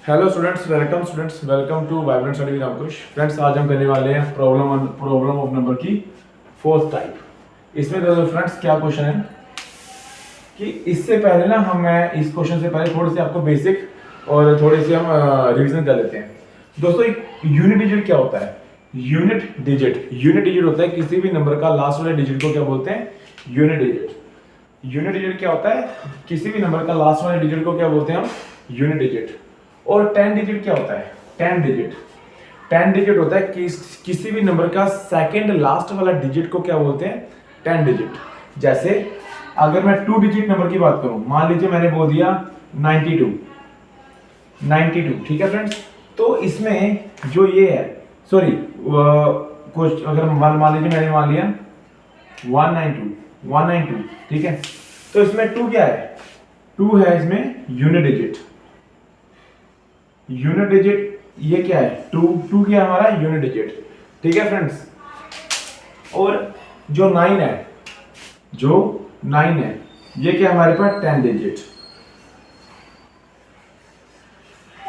Hello students welcome to vibrant study with Ankush. Friends, आज हम करने वाले हैं प्रॉब्लम ऑफ नंबर की फोर्थ टाइप। इसमें दोस्तों फ्रेंड्स क्या क्वेश्चन है कि इससे पहले ना मैं इस क्वेश्चन से पहले थोड़ी सी आपको बेसिक और थोड़ी सी हम रिवीजन कर लेते हैं। दोस्तों, यूनिट डिजिट क्या होता है? यूनिट डिजिट होता है किसी भी नंबर का लास्ट वाले डिजिट को क्या बोलते हैं? Unit digit. यूनिट डिजिट क्या होता है? किसी भी नंबर का लास्ट वाले डिजिट को क्या बोलते हैं हम? Unit digit. और 10 डिजिट क्या होता है? 10 डिजिट होता है किसी भी नंबर का सेकंड लास्ट वाला डिजिट को क्या बोलते हैं? 10 डिजिट। जैसे अगर मैं 2 डिजिट नंबर की बात करूं, मान लीजिए मैंने बोल दिया 92, ठीक है फ्रेंड्स। तो इसमें जो ये है, सॉरी, कुछ अगर मान लीजिए मैंने मान लिया 192, ठीक है। तो इसमें 2 क्या है? 2 है इसमें यूनिट डिजिट। ये क्या है? 2 क्या है हमारा? यूनिट डिजिट, ठीक है फ्रेंड्स। और जो 9 है, ये क्या हमारे पास? 10 डिजिट।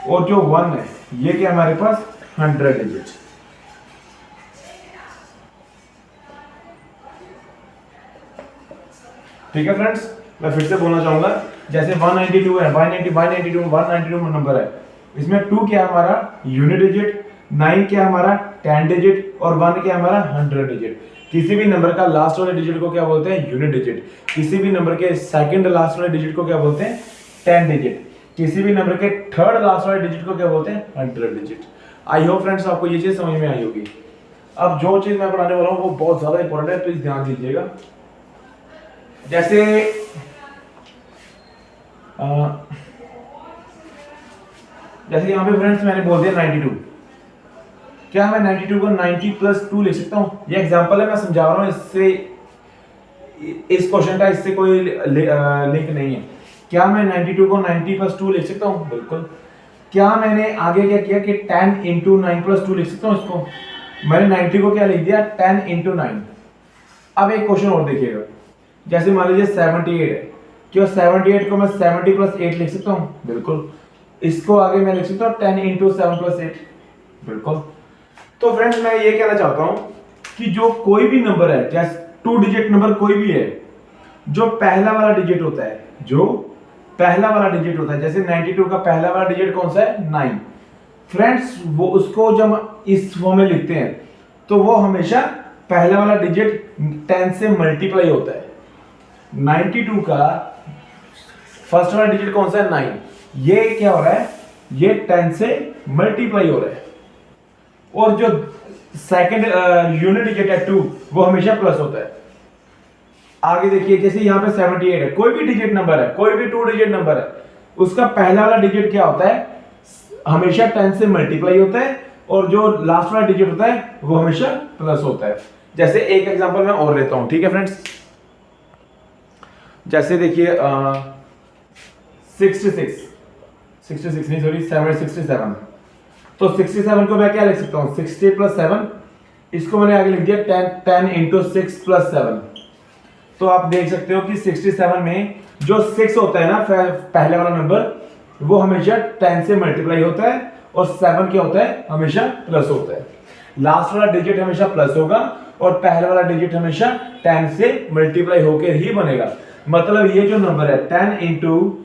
और जो 1 है, ये क्या हमारे पास? 100 डिजिट। ठीक है फ्रेंड्स, मैं फिर से बोलना चाहूंगा, जैसे 192 है, 192 नंबर है। इसमें 2 क्या है हमारा? Unit digit. 9 क्या है हमारा? 10 डिजिट। और 1 क्या है हमारा? 100 डिजिट। किसी भी नंबर का लास्ट वाले डिजिट को क्या बोलते हैं? Unit digit. किसी भी नंबर के सेकंड लास्ट वाले डिजिट को क्या बोलते हैं? 10 डिजिट। किसी भी नंबर के थर्ड लास्ट वाले डिजिट को क्या बोलते हैं? 100 डिजिट। आई होप फ्रेंड्स आपको ये चीज समझ में आई होगी। अब जो चीज मैं पढ़ाने वाला हूँ वो बहुत ज्यादा इंपॉर्टेंट है, प्लीज ध्यान दीजिएगा। जैसे यहाँ पे फ्रेंड्स मैंने बोल दिया 92। क्या मैं 92 को 90 प्लस 2 लिख सकता हूँ? ये एग्जांपल है, मैं समझा रहा हूँ, इससे इस क्वेश्चन का इससे कोई लिंक नहीं है। क्या मैं 92 को 90 प्लस 2 लिख सकता हूँ? बिल्कुल। क्या मैंने आगे क्या किया कि 10 इंटू 9 प्लस 2 लिख सकता हूँ इसको? मैंने 90 को क्या लिख दिया? 10 इंटू 9। अब एक क्वेश्चन और देखिएगा, जैसे मान लीजिए 78 है। क्या 78 को मैं 70 प्लस 8 लिख सकता हूँ? बिल्कुल। इसको आगे मैं लिख सकता हूँ 10 इंटू 7 प्लस 8। बिल्कुल। तो फ्रेंड्स, मैं ये कहना चाहता हूँ कि जो कोई भी नंबर है, जैसे 2 डिजिट नंबर कोई भी है, जो पहला वाला डिजिट होता है, जैसे 92 का पहला वाला डिजिट कौन सा है? 9। फ्रेंड्स, वो उसको जब इस फॉर्म में लिखते हैं तो वो हमेशा पहला वाला डिजिट 10 से मल्टीप्लाई होता है। 92 का फर्स्ट वाला डिजिट कौन सा है? 9। ये क्या हो रहा है? ये 10 से मल्टीप्लाई हो रहा है। और जो सेकंड यूनिट डिजिट है 2, वो हमेशा प्लस होता है। आगे देखिए, जैसे यहाँ पे 78 है, कोई भी डिजिट नंबर है, कोई भी 2 डिजिट नंबर है, उसका पहला वाला डिजिट क्या होता है? हमेशा 10 से मल्टीप्लाई होता है। और जो लास्ट वाला डिजिट होता है वो हमेशा प्लस होता है। जैसे एक एग्जांपल मैं और लेता हूं, ठीक है फ्रेंड्स। जैसे देखिए 66 नहीं, सॉरी, 67। तो 67 को मैं क्या लिख सकता हूं? 60 प्लस 7। इसको मैंने आगे लिख दिया 10 इंटू 6 प्लस 7। तो आप देख सकते हो कि 67 में जो 6 होता है ना, पहले वाला नंबर, वो हमेशा 10 से मल्टीप्लाई होता है। और 7 क्या होता है? हमेशा प्लस होता है। लास्ट वाला डिजिट हमेशा प्लस होगा और पहले वाला डिजिट हमेशा 10 से मल्टीप्लाई होकर ही बनेगा। मतलब ये जो नंबर है 10 इंटू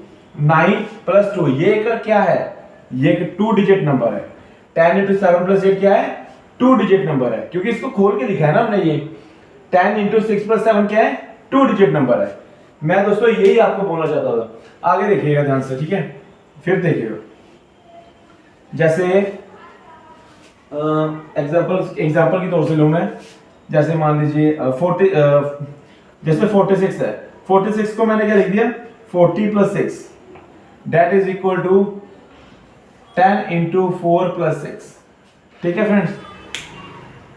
9 प्लस 2, ये एक क्या है? ये एक 2 डिजिट नंबर है। 10 इंटू 7 प्लस 8 क्या है? 2 डिजिट नंबर है, क्योंकि इसको खोल के लिखा है ना हमने। ये 10 इंटू 6 प्लस 7 क्या है? 2 डिजिट नंबर है। मैं दोस्तों यही आपको बोलना चाहता था। आगे देखिएगा ध्यान से, ठीक है। फिर देखिएगा, जैसे एग्जांपल की तौर से लूं मैं। जैसे मान लीजिए 40, जैसे 46 है। 46 को मैंने क्या लिख दिया? 40 plus 6 that is equal to 10 into 4 plus 6। ठीक है फ्रेंड्स।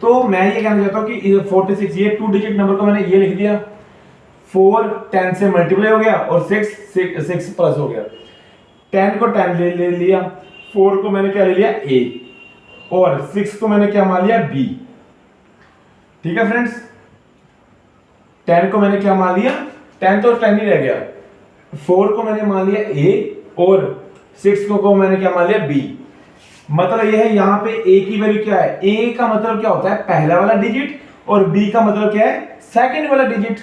तो मैं ये कहना चाहता हूं कि 46, ये 2 डिजिट नंबर को मैंने ये लिख दिया। 4 10 से मल्टीप्लाई हो गया और 6 प्लस हो गया। 10 को 10 ले लिया, 4 को मैंने क्या ले लिया? A, और 6 को मैंने क्या मान लिया? B। ठीक है फ्रेंड्स। 10 को मैंने क्या मान लिया? 10 तो 10 ही रह गया। 4 को मैंने मान लिया A और 6 को मैंने क्या मान लिया b। मतलब ये है यहाँ पे a की वैल्यू क्या है, a का मतलब क्या होता है पहला वाला डिजिट और b का मतलब क्या है सेकंड वाला डिजिट।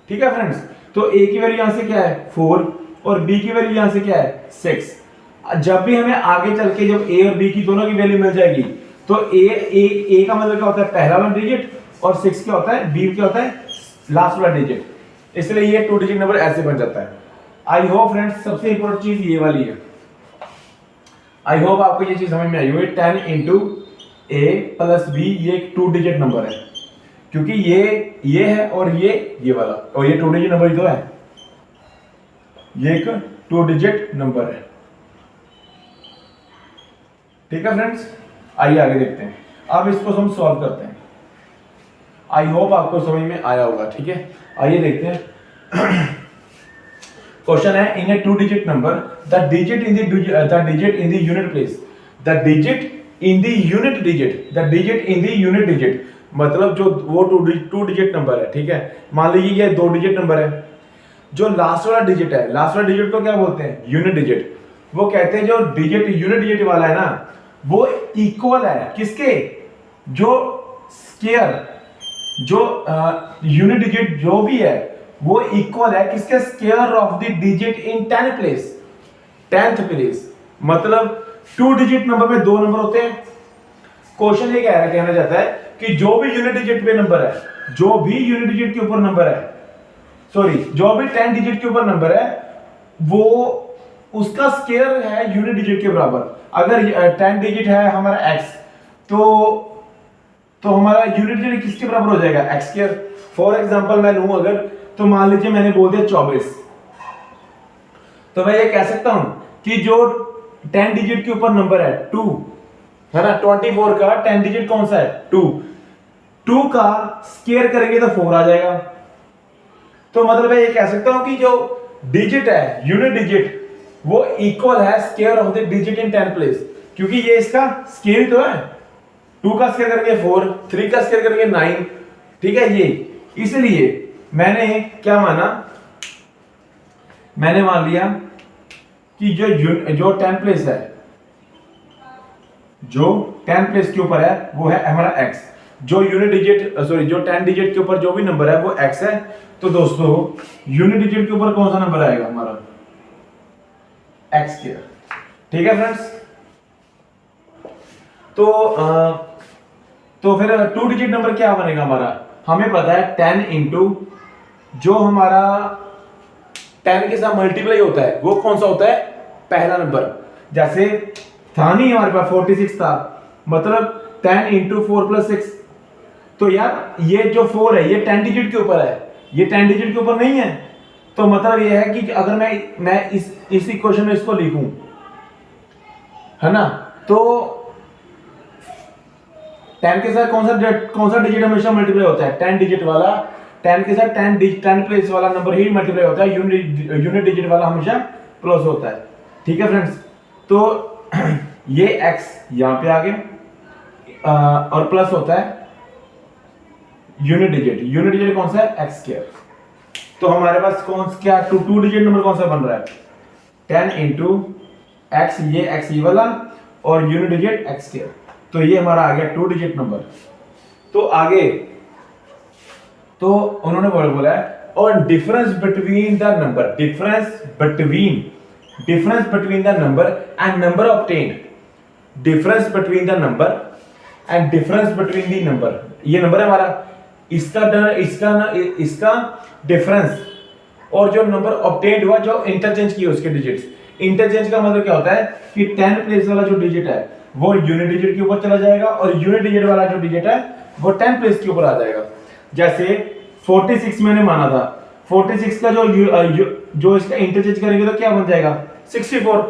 ठीक है फ्रेंड्स, तो a की वैल्यू यहां से क्या है 4 और b की वैल्यू यहां से क्या है 6। जब भी हमें आगे चल के जब a और b की दोनों की वैल्यू मिल जाएगी तो a का मतलब क्या होता है पहला वाला डिजिट और 6 क्या होता है b क्या होता है लास्ट वाला डिजिट, इसलिए ये 2 डिजिट नंबर ऐसे बन जाता है। आई होप फ्रेंड्स सबसे इंपॉर्टेंट चीज ये वाली है, आई होप आपको ये चीज समझ में आई होगी। 10 इंटू a प्लस b ये एक 2 डिजिट नंबर है, क्योंकि ये है और ये वाला और ये 2 डिजिट नंबर ही तो है, ये एक 2 डिजिट नंबर है। ठीक है फ्रेंड्स, आइए आगे देखते हैं। अब इसको हम सॉल्व करते हैं। आई होप आपको समझ में आया होगा। ठीक है, आइए देखते हैं। क्वेश्चन है इन ए 2 digit number the digit in the unit place, the digit in the unit digit, the digit in the unit digit मतलब जो वो 2 डिजिट नंबर है। ठीक है, मान लीजिए ये 2 डिजिट नंबर है, जो लास्ट वाला डिजिट है, लास्ट वाला डिजिट को क्या बोलते हैं यूनिट डिजिट। वो कहते हैं जो डिजिट यूनिट डिजिट वाला है ना वो इक्वल है किसके, जो स्क्वायर जो यूनिट डिजिट जो भी है वो इक्वल है किसके square of the digit in 10th place, 10th place. मतलब 2 डिजिट नंबर में 2 नंबर होते हैं। क्वेश्चन ये कहना चाहता है कि जो भी यूनिट डिजिट पे नंबर है, जो भी यूनिट डिजिट के ऊपर नंबर है, सॉरी जो भी 10 डिजिट के ऊपर नंबर है वो उसका स्क्वायर है यूनिट डिजिट के बराबर। अगर 10 डिजिट है हमारा x तो हमारा यूनिट डिजिट किसके बराबर हो जाएगा x स्क्वायर। फॉर एग्जांपल मैं लूं अगर, तो मान लीजिए मैंने बोल दिया 24, तो मैं ये कह सकता हूं कि जो 10 डिजिट के ऊपर नंबर है 2 है ना, 24 का 10 डिजिट कौन सा है 2 का स्क्वायर करेंगे तो 4 आ जाएगा। तो मतलब मैं ये कह सकता हूं कि जो डिजिट है यूनिट डिजिट वो इक्वल है square of the digit in 10 place, क्योंकि ये इसका स्क्वायर तो है। 2 का स्क्वायर करेंगे 4, 3 का स्क्वायर करेंगे 9। ठीक है, ये इसलिए मैंने क्या माना, मैंने मान लिया कि जो 10 प्लेस है, जो 10 प्लेस के ऊपर है वो है हमारा x, जो यूनिट डिजिट सॉरी जो 10 डिजिट के ऊपर जो भी नंबर है वो x है। तो दोस्तों यूनिट डिजिट के ऊपर कौन सा नंबर आएगा हमारा x स्क्वायर। ठीक है फ्रेंड्स, तो फिर 2 डिजिट नंबर क्या बनेगा हमारा, हमें पता है 10 इंटू जो हमारा 10 के साथ मल्टीप्लाई होता है वो कौन सा होता है पहला नंबर। जैसे था नहीं हमारे पास 46 था, मतलब 10 इंटू 4 प्लस 6। तो यार ये जो 4 है ये 10 डिजिट के ऊपर है, ये 10 डिजिट के ऊपर नहीं है। तो मतलब ये है कि अगर मैं इस इक्वेशन में इसको लिखूं है ना, तो 10 के साथ कौन सा डिजिट हमेशा मल्टीप्लाई होता है 10 डिजिट वाला। 10 के साथ 10 प्लेस वाला नंबर ही मल्टीप्लाई होता है, यूनिट डिजिट वाला हमेशा प्लस होता है। ठीक है फ्रेंड्स, तो ये x यहां पे आ गया और प्लस होता है यूनिट डिजिट कौन सा है x स्क्वायर। तो हमारे पास क्या 2 डिजिट नंबर कौन सा बन रहा है 10 इंटू x, ये x ये वाला और यूनिट डिजिट x स्क्वायर। तो ये हमारा आ गया 2 डिजिट नंबर। तो आगे तो उन्होंने बोला है और difference between the number, difference between the number and number obtained, difference between the number and difference between the number. ये नंबर है हमारा, इसका डिफरेंस और जो नंबर ऑब्टेन्ड हुआ जो इंटरचेंज किए उसके डिजिट्स। इंटरचेंज का मतलब क्या होता है कि 10 प्लेस वाला जो डिजिट है वो यूनिट डिजिट के ऊपर चला जाएगा और यूनिट डिजिट वाला जो डिजिट है वो 10 प्लेस के ऊपर आ जाएगा। जैसे 46 मैंने माना था, 46 का जो इसका इंटरचेंज करेंगे तो क्या बन जाएगा 64।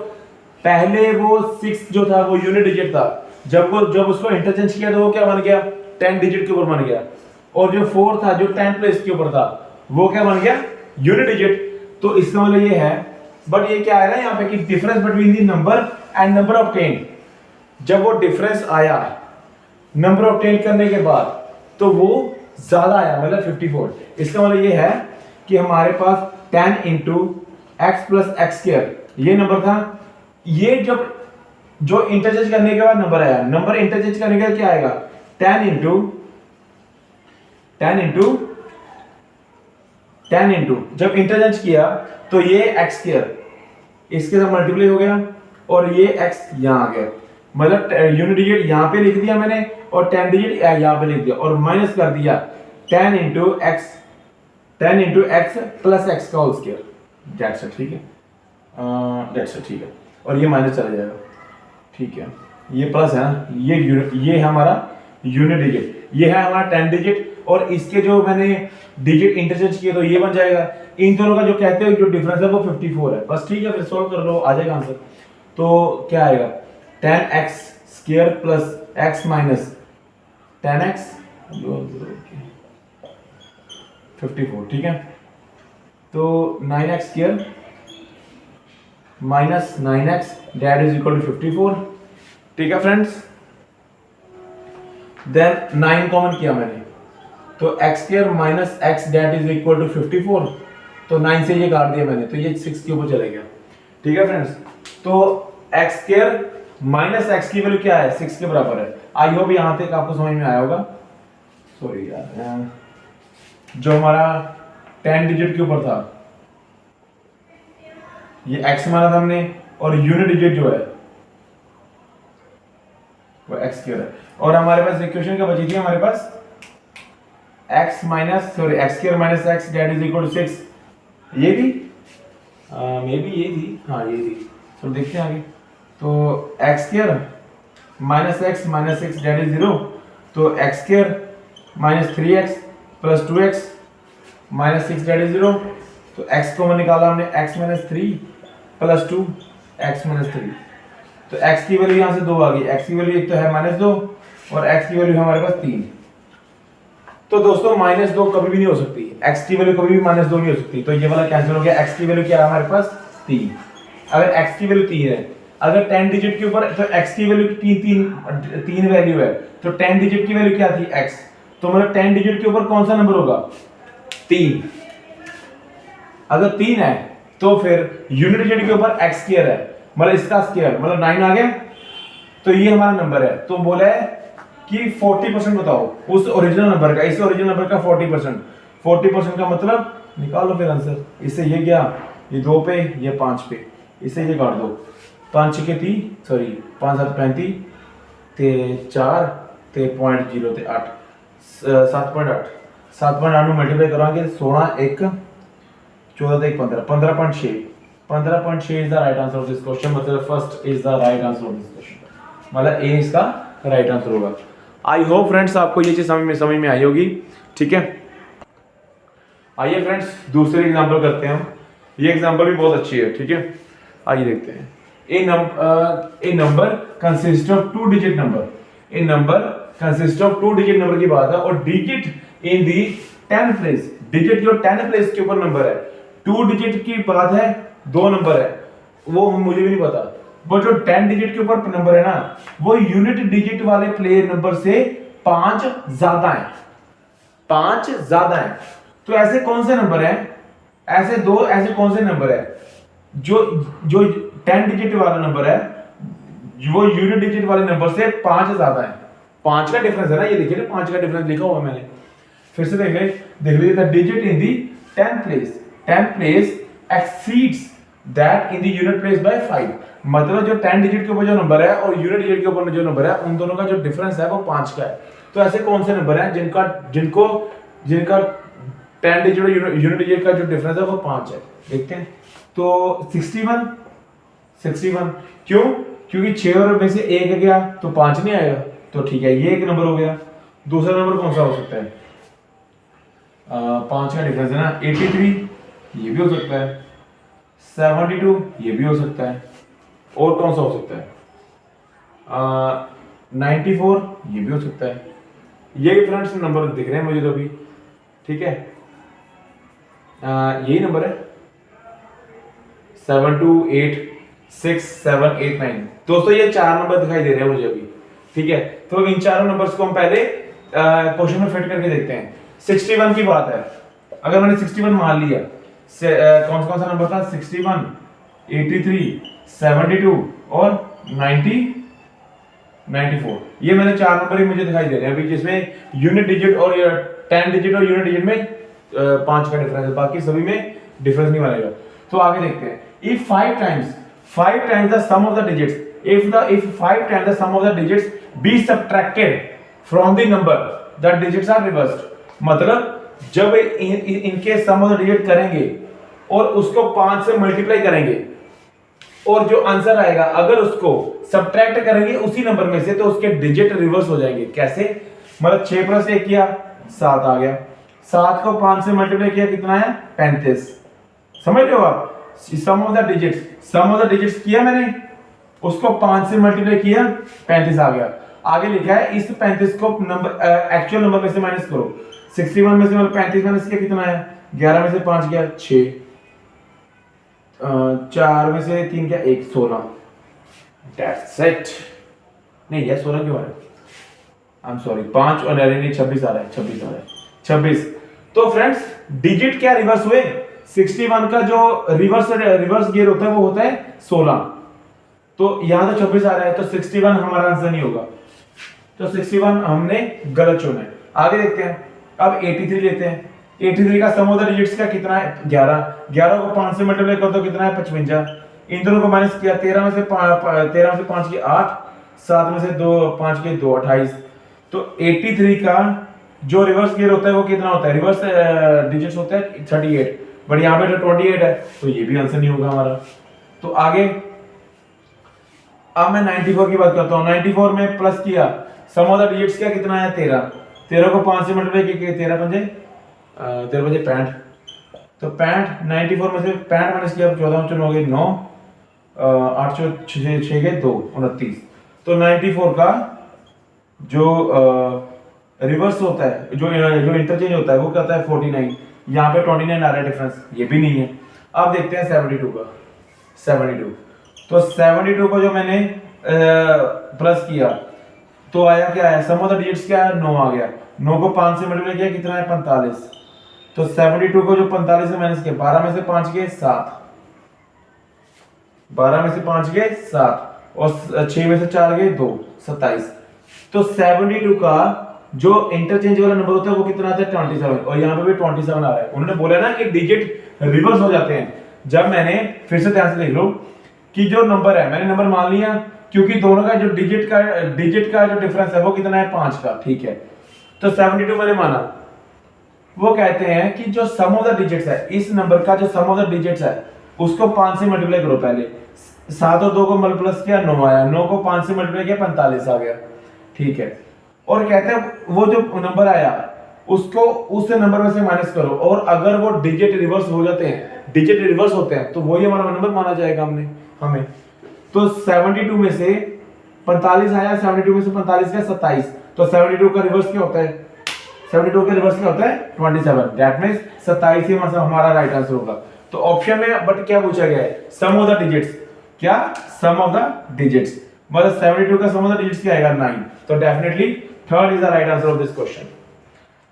पहले वो 6 जो था वो यूनिट डिजिट था, जब उसको इंटरचेंज किया तो वो क्या बन गया 10 डिजिट के ऊपर बन गया, और जो 4 था जो 10 प्लेस के ऊपर था वो क्या बन गया यूनिट डिजिट। तो इसका मतलब ये है, बट ये क्या है ना यहाँ पे कि difference between the number and number obtained, जब वो डिफरेंस आया नंबर ऑब्टेन करने के बाद तो वो ज्यादा आया, मतलब 54। इसका मतलब ये है कि हमारे पास 10 into x plus x square ये नंबर था ये जब जो इंटरचेंज करने के बाद नंबर आया, नंबर इंटरचेंज करने के बाद क्या आएगा, 10 इंटू जब इंटरचेंज किया तो ये एक्स स्क्वायर इसके साथ मल्टीप्लाई हो गया और ये एक्स यहाँ आ गया, मतलब यूनिट डिजिट यहाँ पे लिख दिया मैंने और 10 डिजिट यहाँ पे लिख दिया और माइनस कर दिया 10 इंटू एक्स प्लस एक्स का होल स्क्वायर। दैट्स इट, ठीक है, दैट्स इट, ठीक है, और ये माइनस चला जाएगा, ठीक है, ये प्लस है ना, ये है हमारा यूनिट डिजिट, ये है हमारा 10 डिजिट और इसके जो मैंने डिजिट इंटरचेंज किए तो ये बन जाएगा। इन दोनों का जो कहते हैं जो डिफरेंस है वो 54 है बस, ठीक है, फिर सॉल्व कर लो, आ जाएगा आंसर। तो क्या आएगा 10x square plus x minus 10x 54, ठीक है, तो 9x square minus 9x that is equal to 54, ठीक है फ्रेंड्स। देन 9 कॉमन किया मैंने तो x square minus x that is equal to 54, तो 9 से ये काट दिया मैंने तो ये 6 के ऊपर चले गया, ठीक है फ्रेंड्स। तो x स्क्वायर माइनस x की वैल्यू क्या है, 6 के बराबर है। आई होप यहां तक आपको समझ में आया होगा। सॉरी यार, जो हमारा 10 डिजिट के ऊपर था ये x माना था हमने और यूनिट डिजिट जो है वो x स्क्वायर है और हमारे पास इक्वेशन क्या बची थी, हमारे पास x square minus x that is equal to 6, ये भी मे बी ये थी, हाँ ये थी, तो देखते हैं आगे। तो x square minus x that is 0, तो x square minus 3x plus 2x minus 6 that is 0, तो x को निकाला हमने x minus 3 plus 2 x minus 3, तो x की वैल्यू यहाँ से 2 आ गई, x की वैल्यू एक तो है माइनस 2 और x की वैल्यू हमारे पास 3। तो दोस्तों माइनस 2 कभी भी नहीं हो सकती, x की वैल्यू कभी भी माइनस 2 नहीं हो सकती, तो ये वाला कैंसिल हो गया। x की वैल्यू क्या है हमारे पास 3, अगर x की वैल्यू 3 है, अगर 10 डिजिट के ऊपर तो x की वैल्यू 3 वैल्यू है, तो 10 डिजिट की वैल्यू क्या थी x, तो मतलब 10 डिजिट के ऊपर कौन सा नंबर होगा 3, अगर 3 है तो फिर यूनिट डिजिट के ऊपर x स्क्वायर है, मतलब इसका स्क्वायर मतलब 9 आ गया, तो ये हमारा नंबर है। तो बोला है कि 40% बताओ उस ओरिजिनल नंबर का, इस ओरिजिनल नंबर का 40% का मतलब निकालो फिर आंसर। इससे ये गया, ये 2 पे, ये 5 पे, इससे ये काट दो, 5 के 30, सॉरी 5 7 35 ते 4 ते 0.0 ते 8 7.8 ਨੂੰ ਮਲਟੀਪਲਾਈ ਕਰਾਂਗੇ 16 1 14 ਤੇ 15 15.6 is the right answer of this question, मतलब first is the right answer of this question, मतलब ए इसका राइट आंसर होगा। आई होप फ्रेंड्स आपको ये चीज समझ में आई होगी, ठीक है। आइए फ्रेंड्स दूसरे एग्जांपल करते हैं हम, ये एग्जांपल भी बहुत अच्छी है, ठीक है। आइए देखते हैं। A number consist of 2 digit number, a number consist of 2 digit number की बात है और digit in the 10th place, digit जो 10th प्लेस के ऊपर नंबर है, 2 डिजिट की बात है, 2 नंबर है, वो मुझे भी नहीं पता, वो जो 10 डिजिट के ऊपर नंबर है ना, वो यूनिट डिजिट वाले प्लेयर नंबर से 5 ज्यादा है, 5 ज्यादा है। तो ऐसे कौन से नंबर है, ऐसे कौन से नंबर है जो 10 डिजिट वाला नंबर है, वो यूनिट डिजिट वाले नंबर से 5 ज्यादा है, 5 का डिफरेंस है ना, ये देखिए ना 5 का डिफरेंस लिखा हुआ मैंने, फिर से देख लीजिए the digit in the 10th place exceeds that in the unit place by 5, मतलब जो 10 डिजिट के ऊपर जो नंबर है और यूनिट डिजिट के ऊपर जो नंबर है उन दोनों का जो डिफरेंस है वो 5 का है। तो ऐसे कौन से नंबर हैं जिनका 10 डिजिट और यूनिट डिजिट का जो डिफरेंस है वो 5 है, देखते हैं। तो 61 क्यों, क्योंकि 6 और में से 1 गया तो 5 नहीं आएगा, तो ठीक है ये एक नंबर हो गया। दूसरा नंबर कौन सा हो सकता है, 5 का डिफरेंस है ना, 83 ये भी हो सकता है, 72 ये भी हो सकता है, और कौन सा हो सकता है 94 ये भी हो सकता है। ये फ्रेंड्स नंबर दिख रहे हैं मुझे तो अभी, ठीक है, यही नंबर है 7 2 8 6 7 8 9। दोस्तों ये 4 नंबर दिखाई दे रहे हैं मुझे अभी, ठीक है। तो इन चारों नंबर्स को हम पहले क्वेश्चन में फिट करके देखते हैं। 61 की बात है, अगर मैंने 61 मान लिया, कौन सा नंबर था 61 83 72 और 94। ये मैंने 4 नंबर ही मुझे दिखाई दे रहे हैं अभी, जिसमें यूनिट डिजिट और 10 डिजिट और यूनिट डिजिट में 5 का डिफरेंस है, बाकी सभी में डिफरेंस नहीं बनेगा। तो आगे देखते हैं। If 5 times the sum of the digits, if 5 times the sum of the digits be subtracted from the number, the digits are reversed। मतलब जब इनके सम ऑफ द डिजिट करेंगे और उसको 5 से मल्टीप्लाई करेंगे और जो आंसर आएगा अगर उसको सब्ट्रैक्ट करेंगे उसी नंबर में से, तो उसके डिजिट रिवर्स हो जाएंगे। कैसे? मतलब 6 + 1 किया 7 आ गया, 7 को 5 से मल्टीप्लाई किया कितना है 35। समझ रहे हो आप? सम ऑफ द डिजिट्स किया मैंने, उसको 5 से मल्टीप्लाई किया 35 आ गया। आगे लिखा है इस 35 को नंबर एक्चुअल नंबर में से माइनस करो। 61 में से 35 माइनस किया कितना है 11 में से 5 गया 6, 4 में से 3 क्या 1, 16। That's it. नहीं यार 16 क्यों आ रहा है, आई एम सॉरी 5 और नहीं 26 आ रहा है, 26 आ रहा है 26। तो फ्रेंड्स डिजिट क्या रिवर्स हुए? 61 का जो रिवर्स गियर होता है वो होता है 16, तो यहां तो 26 आ रहा है, तो 61 हमारा आंसर नहीं होगा, तो 61 हमने गलत चुना है। आगे देखते हैं। अब 83 लेते हैं। 83 का सम ऑफ द डिजिट्स का कितना है 11, 11 को 5 से मल्टीप्लाई कर दो कितना है 55। इन दोनों को माइनस किया 13 में से 5 की 8, 7 में से 2 5 के 2 28। तो 83 का जो रिवर्स गियर होता है वो कितना होता है, रिवर्स डिजिट्स होता है 38, बट यहाँ पे तो 28 है, तो ये भी आंसर नहीं होगा हमारा। तो आगे अब मैं 94 की बात करता हूँ। 94 में प्लस किया, सम ऑफ द डिजिट्स क्या कितना है 13, 13 को 5 से मल्टीप्लाई किया 13 पंजे 65, तो 65 94 में से 65 माइनस किया 14 चुन हो गए 9, 8 6 के 2 29। तो 94 का जो रिवर्स होता है, जो इंटरचेंज होता है वो कहता है 49, यहाँ पे 29 आ रहा है डिफरेंस, ये भी नहीं है। अब देखते हैं 72 का। 72 तो 72 को जो मैंने प्लस किया तो आया क्या है, सम ऑफ द डिजिट्स क्या है 9 आ गया, 9 को 5 से मल्टीप्लाई किया कितना है 45। तो 72 को जो 45 से माइनस किया 12 में से 5 गए 7, 12 में से 5 गए 7 और 6 में से 4 गए 2 27। तो 72 का जो इंटरचेंज वाला नंबर होता है वो कितना आता है 27, और यहाँ पे भी 27 आ रहा है। उन्होंने बोला ना कि डिजिट रिवर्स हो जाते हैं। जब मैंने फिर से ध्यान से देख लो कि जो नंबर है मैंने नंबर मान लिया, क्योंकि दोनों का जो डिजिट का जो डिफरेंस है वो कितना है 5 का, ठीक है। तो 72 मैंने माना। वो कहते हैं कि जो सम ऑफ द डिजिट्स है, इस नंबर का जो सम ऑफ द डिजिट्स है उसको 5 से मल्टीप्लाई करो। पहले 7 और 2 को प्लस किया 9 आया, 9 को 5 से मल्टीप्लाई किया 45 आ गया, ठीक है। और कहते हैं वो जो नंबर आया उसको उस नंबर में से माइनस करो, और अगर वो डिजिट रिवर्स हो जाते हैं, डिजिट रिवर्स होते हैं, तो वही हमारा नंबर माना जाएगा हमें। तो 72 में से 45 आया, 72 में से 45 का 27, तो 72 का रिवर्स क्या होता है, 72 का रिवर्स क्या होता है 27। दैट मींस 27 ही हमारा राइट आंसर होगा। तो ऑप्शन में बट क्या पूछा गया है, सम ऑफ द डिजिट्स, क्या सम ऑफ द डिजिट्स, मतलब 72 का सम ऑफ द डिजिट्स क्या आएगा 9। तो definitely third is the right answer of this question.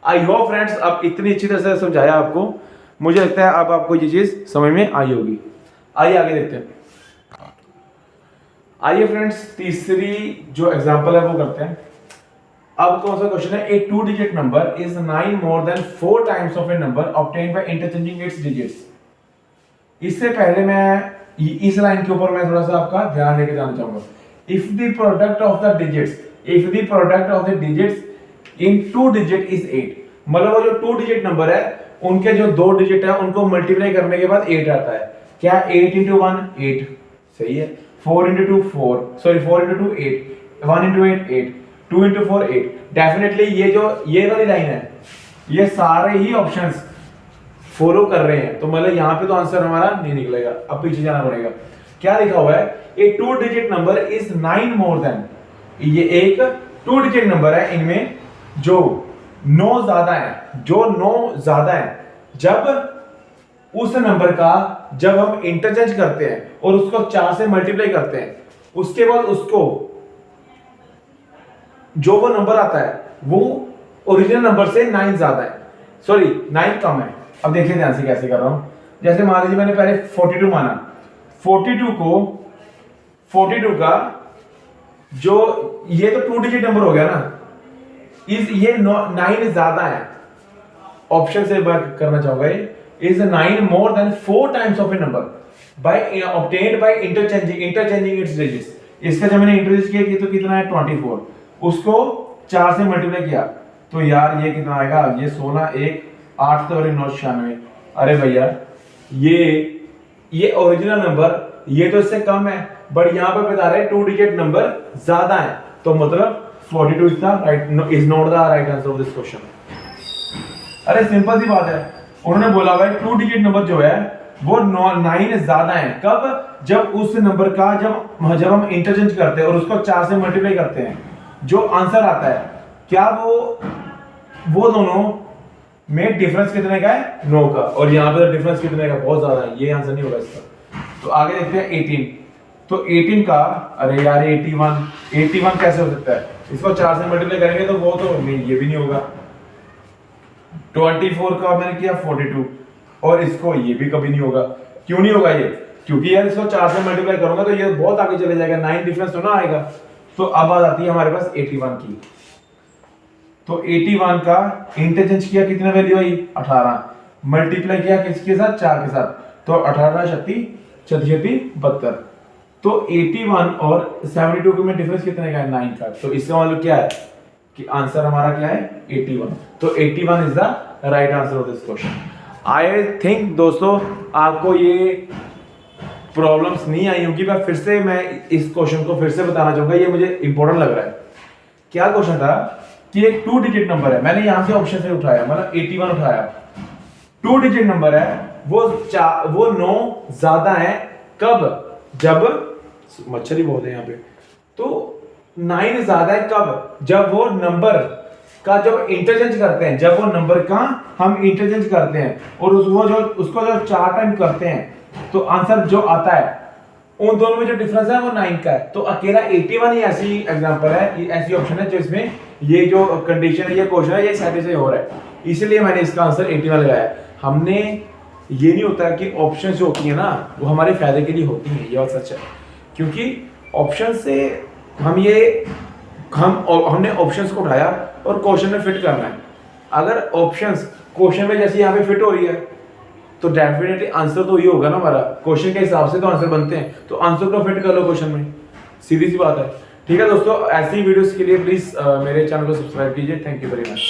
I hope friends अब इतनी अच्छी तरह से समझाया आपको, मुझे लगता है अब आपको ये चीज समझ में आई होगी। आइए आगे देखते हैं। आइए फ्रेंड्स तीसरी जो एग्जांपल है वो करते हैं। अब कौन सा क्वेश्चन है, ए 2 digit number is 9 more than 4 times of A number obtained by interchanging it's digits. इससे पहले मैं इस लाइन के ऊपर मैं थोड़ा सा आपका ध्यान लेके जाना चाहूंगा। If the product of the digits in 2 digit is 8, मतलब वो जो 2 डिजिट नंबर है उनके जो 2 डिजिट है उनको मल्टीप्लाई करने के बाद 8 आता है। क्या 8 into 1 8, सही है। 4 into 2 4, sorry 4 into 2 8, 1 into 8 8, 2 into 4 8। Definitely ये वाली लाइन है, ये सारे ही ऑप्शंस फॉलो कर रहे हैं, तो मतलब यहाँ पे तो आंसर हमारा नहीं निकलेगा, अब पीछे जाना पड़ेगा। क्या लिखा हुआ है, ए 2 digit number is 9 more than, ये एक 2 डिजिट नंबर है, इनमें जो 9 ज्यादा है, जब उस नंबर का जब हम इंटरचेंज करते हैं और उसको 4 से मल्टीप्लाई करते हैं, उसके बाद उसको जो वो नंबर आता है वो ओरिजिनल नंबर से 9 ज्यादा है, सॉरी 9 कम है। अब देखिए ध्यान से कैसे कर रहा हूं। जैसे मान लीजिए मैंने पहले 42 माना, 42 को 42 का जो ये तो 2 डिजिट नंबर हो गया ना, ये 9 ज्यादा है। ऑप्शन से बात करना चाहूंगा, is 9 more than 4 times of A number by obtained by interchanging it's digits. इसका जब मैंने इंटरचेंज किया कि तो कितना है 24, उसको 4 से मल्टीप्लाई किया तो यार ये कितना आएगा, ये 16 1 8 तो 9 96। अरे भैया ये ओरिजिनल नंबर, ये तो इससे कम है, बट यहाँ पे बता रहे 2 डिजिट नंबर ज्यादा है, तो मतलब 42 is not the right answer of this question. अरे सिंपल सी बात है, उन्होंने बोला भाई 2 डिजिट नंबर जो है वो 9 ज्यादा है। कब? जब उस नंबर का जब हम इंटरचेंज करते हैं और उसको 4 से मल्टीप्लाई करते हैं, जो आंसर आता है क्या वो दोनों में डिफरेंस कितने का है? 9 का। और यहाँ पे डिफरेंस कितने का? बहुत ज्यादा है, ये आंसर नहीं होगा इसका। तो आगे देखते हैं 18। तो 18 का, अरे यार 81 कैसे हो सकता है? इसको 4 से मल्टीप्लाई करेंगे तो वो तो नहीं, ये भी नहीं होगा। 24 का मैंने किया 42, और इसको ये भी कभी नहीं होगा। क्यों नहीं होगा ये? क्योंकि यार इसको 4 से मल्टीप्लाई करूंगा तो ये बहुत आगे चले जाएगा, 9 डिफरेंस तो ना आएगा। तो अब बात आती है हमारे पास 81 की। तो 81 का इंटरचेंज किया, कितने वैल्यू आई? 18, मल्टीप्लाई किया किसके साथ? 4 के साथ, तो 18 36 72। तो 81 और 72 में डिफरेंस कितने का है? 9 का। तो इसका मतलब क्या है कि आंसर हमारा क्या है? 81। तो 81 is the right answer of this question. I think दोस्तों आपको ये प्रॉब्लम्स नहीं आई होगी। मैं इस क्वेश्चन को फिर से बताना चाहूंगा, ये मुझे इंपॉर्टेंट लग रहा है। क्या क्वेश्चन था कि एक 2 डिजिट नंबर है, मैंने यहां से ऑप्शन से उठाया, मतलब 81 उठाया। 2 डिजिट नंबर है, वो 9 ज्यादा है। कब? जब मच्छर ही बहुत है यहाँ पे। तो 9 ज्यादा है कब? जब वो नंबर का जब इंटरचेंज करते हैं, जब वो नंबर का हम इंटरचेंज करते हैं और उसको जो 4 टाइम करते हैं, तो आंसर जो आता है उन दोनों में जो डिफरेंस है वो 9 का है। तो अकेला 81 ही ऐसी एग्जांपल है, ऐसी ऑप्शन है जिसमें ये जो कंडीशन है, ये क्वेश्चन है, ये सेटिस्फाई हो रहा है, इसलिए मैंने इसका आंसर 81 लगाया। हमने ये नहीं होता कि ऑप्शन जो होती है ना वो हमारे फायदे के लिए होती है, ये बात सच है। क्योंकि ऑप्शन से हमने ऑप्शंस को उठाया और क्वेश्चन में फिट करना है। अगर ऑप्शंस क्वेश्चन में जैसे यहाँ पे फिट हो रही है तो डेफिनेटली आंसर तो ये होगा ना हमारा, क्वेश्चन के हिसाब से तो आंसर बनते हैं, तो आंसर को फिट कर लो क्वेश्चन में, सीधी सी बात है। ठीक है दोस्तों, ऐसी वीडियोस के लिए प्लीज मेरे चैनल को सब्सक्राइब कीजिए। Thank you very much.